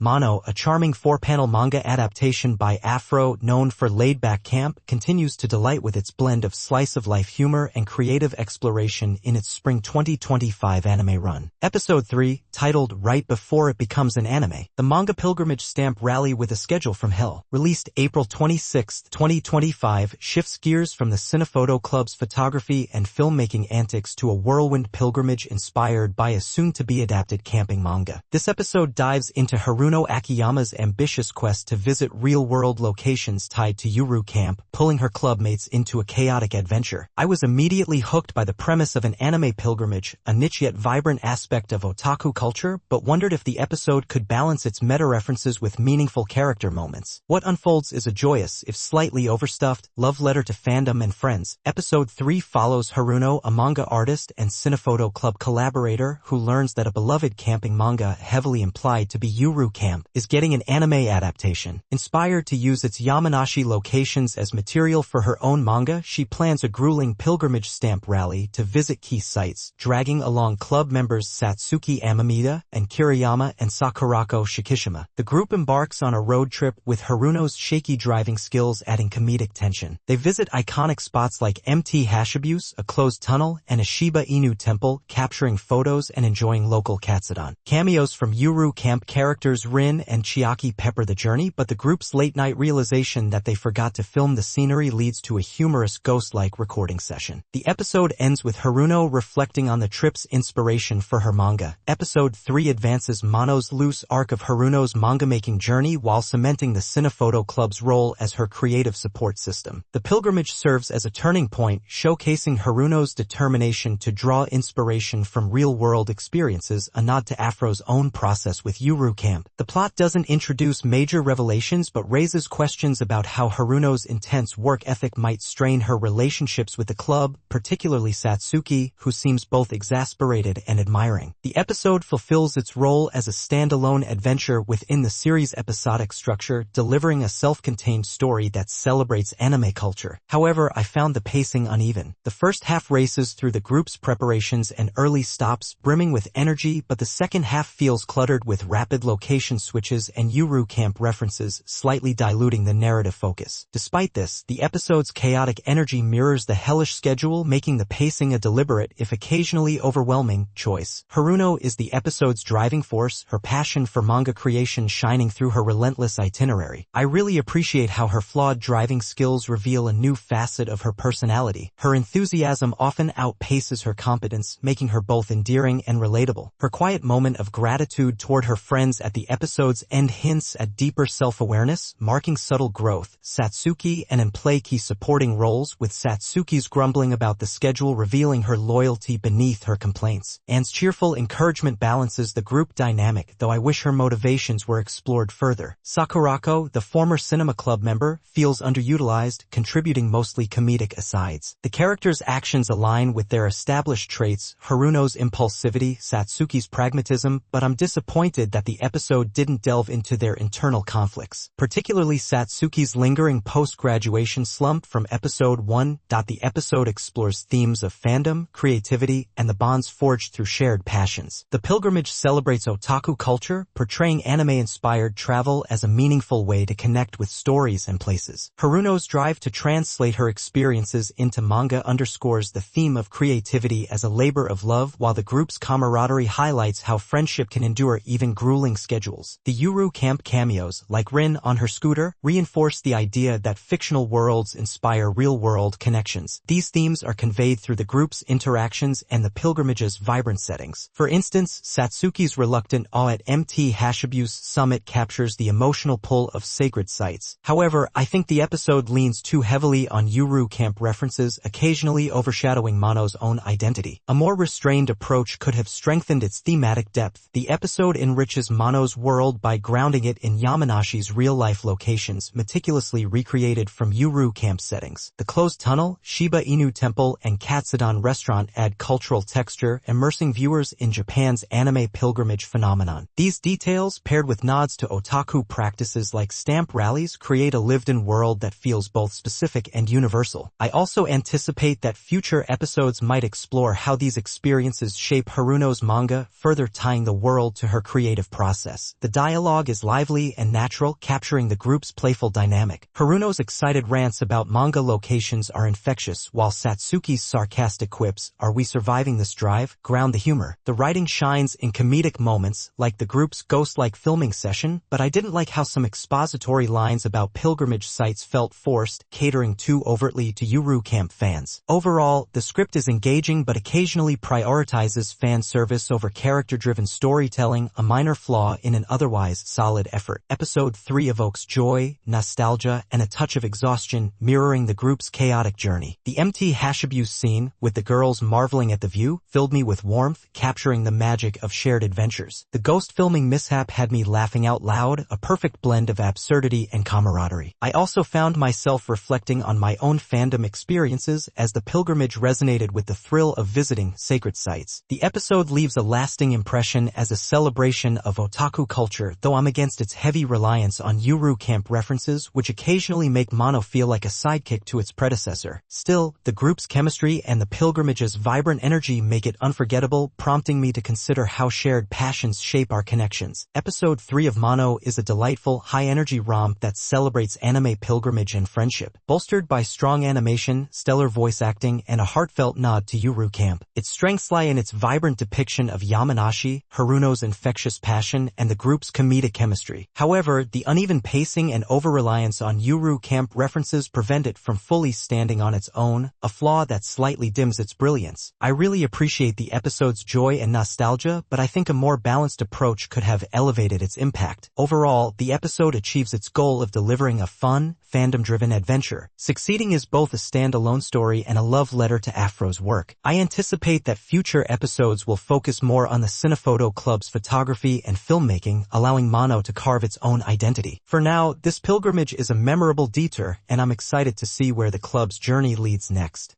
Mono, a charming 4-panel manga adaptation by Afro known for laid-back camp, continues to delight with its blend of slice-of-life humor and creative exploration in its spring 2025 anime run. Episode 3, titled Right Before It Becomes an Anime, the manga pilgrimage stamp rally with a schedule from hell, released April 26, 2025, shifts gears from the Cinephoto Club's photography and filmmaking antics to a whirlwind pilgrimage inspired by a soon-to-be adapted camping manga. This episode dives into Haruno Akiyama's ambitious quest to visit real-world locations tied to Yuru Camp, pulling her clubmates into a chaotic adventure. I was immediately hooked by the premise of an anime pilgrimage, a niche yet vibrant aspect of otaku culture, but wondered if the episode could balance its meta-references with meaningful character moments. What unfolds is a joyous, if slightly overstuffed, love letter to fandom and friends. Episode 3 follows Haruno, a manga artist and Cinephoto Club collaborator who learns that a beloved camping manga, heavily implied to be Yuru Camp, is getting an anime adaptation. Inspired to use its Yamanashi locations as material for her own manga, she plans a grueling pilgrimage stamp rally to visit key sites, dragging along club members Satsuki Amamita and Kiriyama and Sakurako Shikishima. The group embarks on a road trip with Haruno's shaky driving skills adding comedic tension. They visit iconic spots like MT Hashibu's, a closed tunnel, and a Shiba Inu temple, capturing photos and enjoying local katsudon. Cameos from Yuru Camp characters Rin and Chiaki pepper the journey, but the group's late-night realization that they forgot to film the scenery leads to a humorous ghost-like recording session. The episode ends with Haruno reflecting on the trip's inspiration for her manga. Episode 3 advances Mono's loose arc of Haruno's manga-making journey while cementing the Cinephoto Club's role as her creative support system. The pilgrimage serves as a turning point, showcasing Haruno's determination to draw inspiration from real-world experiences, a nod to Afro's own process with Yuru Camp. The plot doesn't introduce major revelations but raises questions about how Haruno's intense work ethic might strain her relationships with the club, particularly Satsuki, who seems both exasperated and admiring. The episode fulfills its role as a standalone adventure within the series' episodic structure, delivering a self-contained story that celebrates anime culture. However, I found the pacing uneven. The first half races through the group's preparations and early stops, brimming with energy, but the second half feels cluttered with rapid location switches and Yuru Camp references, slightly diluting the narrative focus. Despite this, the episode's chaotic energy mirrors the hellish schedule, making the pacing a deliberate, if occasionally overwhelming, choice. Haruno is the episode's driving force, her passion for manga creation shining through her relentless itinerary. I really appreciate how her flawed driving skills reveal a new facet of her personality. Her enthusiasm often outpaces her competence, making her both endearing and relatable. Her quiet moment of gratitude toward her friends at the episode's end hints at deeper self-awareness, marking subtle growth. Satsuki and play key supporting roles, with Satsuki's grumbling about the schedule revealing her loyalty beneath her complaints. Anne's cheerful encouragement balances the group dynamic, though I wish her motivations were explored further. Sakurako, the former Cinema Club member, feels underutilized, contributing mostly comedic asides. The characters' actions align with their established traits, Haruno's impulsivity, Satsuki's pragmatism, but I'm disappointed that the episode didn't delve into their internal conflicts, particularly Satsuki's lingering post-graduation slump from episode 1. The episode explores themes of fandom, creativity, and the bonds forged through shared passions. The pilgrimage celebrates otaku culture, portraying anime-inspired travel as a meaningful way to connect with stories and places. Haruno's drive to translate her experiences into manga underscores the theme of creativity as a labor of love, while the group's camaraderie highlights how friendship can endure even grueling schedules. The Yuru Camp cameos, like Rin on her scooter, reinforce the idea that fictional worlds inspire real-world connections. These themes are conveyed through the group's interactions and the pilgrimage's vibrant settings. For instance, Satsuki's reluctant awe at MT Hashibu's summit captures the emotional pull of sacred sites. However, I think the episode leans too heavily on Yuru Camp references, occasionally overshadowing Mono's own identity. A more restrained approach could have strengthened its thematic depth. The episode enriches Mono's world by grounding it in Yamanashi's real-life locations, meticulously recreated from Yuru Camp settings. The closed tunnel, Shiba Inu temple, and Katsudon restaurant add cultural texture, immersing viewers in Japan's anime pilgrimage phenomenon. These details, paired with nods to otaku practices like stamp rallies, create a lived-in world that feels both specific and universal. I also anticipate that future episodes might explore how these experiences shape Haruno's manga, further tying the world to her creative process. moments. The dialogue is lively and natural, capturing the group's playful dynamic. Haruno's excited rants about manga locations are infectious, while Satsuki's sarcastic quips, "Are we surviving this drive?" ground the humor. The writing shines in comedic moments, like the group's ghost-like filming session, but I didn't like how some expository lines about pilgrimage sites felt forced, catering too overtly to Yuru Camp fans. Overall, the script is engaging but occasionally prioritizes fan service over character-driven storytelling, a minor flaw in an otherwise solid effort. Episode 3 evokes joy, nostalgia, and a touch of exhaustion, mirroring the group's chaotic journey. The empty Hashibu's scene, with the girls marveling at the view, filled me with warmth, capturing the magic of shared adventures. The ghost filming mishap had me laughing out loud, a perfect blend of absurdity and camaraderie. I also found myself reflecting on my own fandom experiences as the pilgrimage resonated with the thrill of visiting sacred sites. The episode leaves a lasting impression as a celebration of otaku culture, though I'm against its heavy reliance on Yuru Camp references, which occasionally make Mono feel like a sidekick to its predecessor. Still, the group's chemistry and the pilgrimage's vibrant energy make it unforgettable, prompting me to consider how shared passions shape our connections. Episode 3 of Mono is a delightful, high-energy romp that celebrates anime pilgrimage and friendship. Bolstered by strong animation, stellar voice acting, and a heartfelt nod to Yuru Camp, its strengths lie in its vibrant depiction of Yamanashi, Haruno's infectious passion, and the group's comedic chemistry. However, the uneven pacing and over-reliance on Yuru Camp references prevent it from fully standing on its own, a flaw that slightly dims its brilliance. I really appreciate the episode's joy and nostalgia, but I think a more balanced approach could have elevated its impact. Overall, the episode achieves its goal of delivering a fun, fandom-driven adventure. Succeeding is both a standalone story and a love letter to Afro's work. I anticipate that future episodes will focus more on the Cinephoto Club's photography and filmmaking, allowing Mono to carve its own identity. For now, this pilgrimage is a memorable detour, and I'm excited to see where the club's journey leads next.